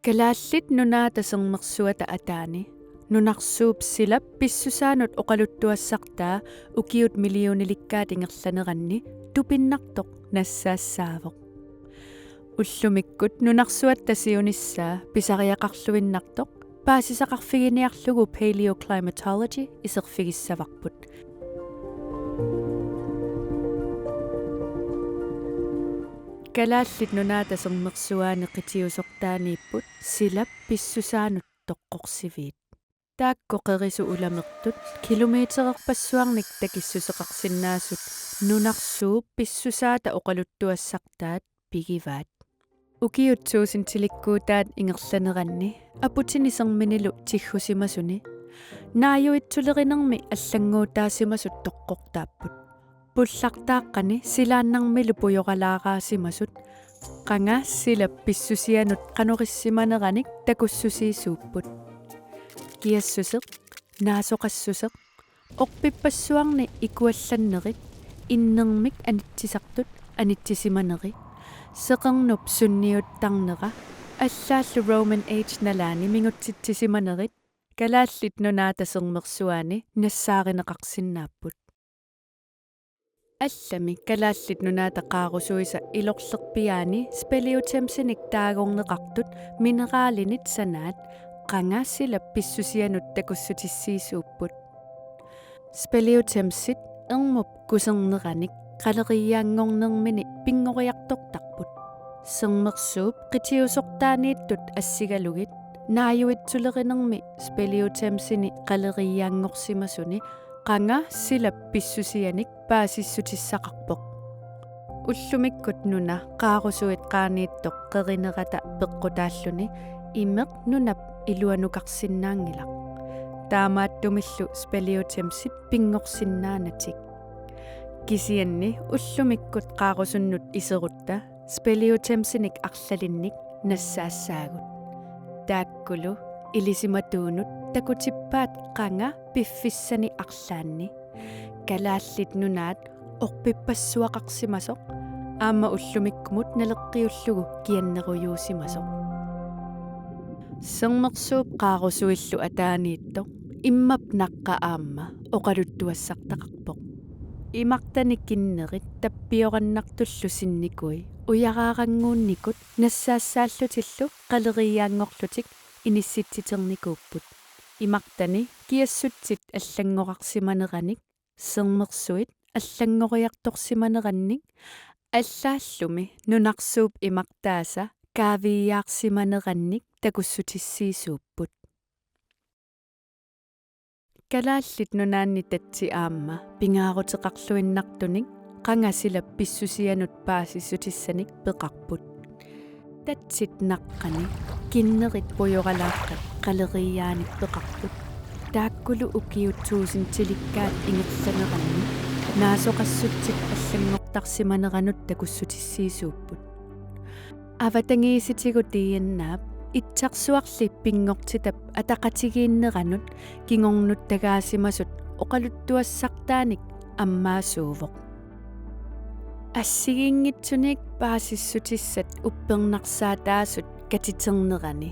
Kalaallit nunaatasernersuata ataani nunarsuup silap pissusaanut oqaluttuassartaa ukiut millionilikkaat ingerlaneranni tupinnartoq nassaassaaavoq ullumikkut nunarsuattasiunissaa pisariaqarluinnartoq paasisaqarfiginiarlugu paleoclimatology iserfigissavaqput kalaallit nunaatasernersuaani qitiusortaaniipput silap pissusaanut toqqorsiviit taakkoqerisu ulamertut kilomeetererpassuarnik takissuseqarsinnaasut nunarsuup pissusaata oqaluttuassartaat pigivaat ukiutsuusintilikkuutaat ingerlaneranni aputiniserminilu tiggusimasuni naayuitsulerinermi аллангуутаасимасут тоққортааппут пуллартааққани силааннармилу пуйоралаараасимасут қангаассила писсусианут қанориссиманераник такуссусиисууппут киассусеқ наасоқассусеқ орпиппассуарни икуалланнерит иннермик анитсисартут анитсисиманери сеқернуп сунниуттарнера аллааллу Roman Age налаани мингутситсисиманерит kalaallit nunaatasernersuani nassaarinеқарсиннааппут аллами kalaallit nunaataqaarusuisa ilorlerpiaani speleotemsinik taagorneqartut mineraalинит санаат qangaassila pissusianut takussutissiisuupput speleotemsit ermup kuserneranik qaleriaangornermini pingoriartortarput sermersuup qitiusortaaniittut assigalugit naayuitsulerinermi speleotemsini qaleriaangorsimasuni qanga sila pissusianik paasissutissaqarpoq ullumikkut nuna qaarusuit qaaniittoq qerinerata peqqutaalluni imeq nunap iluanukarsinnaangilaq taamaattumillu speleotemsit pingorsinnaanatik kisianni ullumikkut qaarusunnut iserutta speleotemsinik arlalinnik nassaassaagut taakkulu ilisimatuunut takutippaat qanga piffissani arlaanni kalaallit nunaat orpippassuaqarsimasoq aamma ullumikkumut naleqqiullugu kianneruyuusimasoq sernersuup qaarusuillu ataaniittoq immap naqqa aamma oqaluttuassartaqarpoq imaqtanikkinnerit tappioqannartullu sinnikui uyaraaranguunnikut nassaassaallutillu qaleriaangorlutik inissitsiternikuupput imaqtani kiassutsit аллангорарсиманераник сермерсуит аллангориарторсиманеранник аллааллуми нунарсууп имартааса каавииаарсиманеранник такуссутиссиисууппут kalaallit nunaanni tatsi aamma pingaaruteqarluinnartunik qangasila pissusianut paasissutissanik peqarput tatsit naqqani kinnerit pujoralaaqqat qaleriaanik peqarput taakkulu ukiutsuusintilikkaat ingerlaneranni naasoqassutsit allangortarsimaneranut takussutissiisuupput avatangiisitigu tiiannaap итсарсуарли пингортитап атақатигииннеранут кингорнут тагаасимасут оқалуттуассартааник аммаасуувоқ ассигингитсуник паасиссутиссат уппернарсаатаасут катитернерани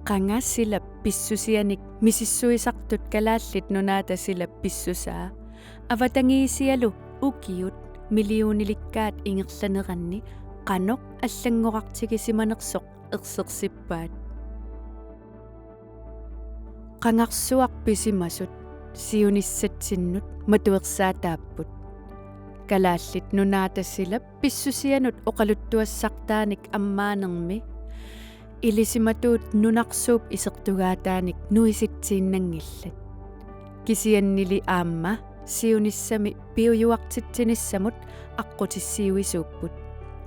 qangassila pissusianik misissuisartut kalaallit nunaatassila pissusaa avatangiisialu ukiut millionilikkaat ingerlaneranni qanoq аллангорартигисиманерсоқ ерсерсиппаат qangarsuarpisimasut siunissatsinнут матуерсаатааппут kalaallit nunaatassila pissusianut oqaluttuassartaanik аммаанерми илисиматуут нунарсууп исертугаатааник нуиситсииннангилlat кисианнили аамма сиуниссами пиуюартитсиниссамут аққутиссиуисууппут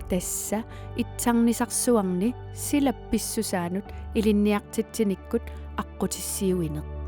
тасса итсарнисарсуарни силапписсусаанут илинниартитсиниккут аққутиссиуинеқ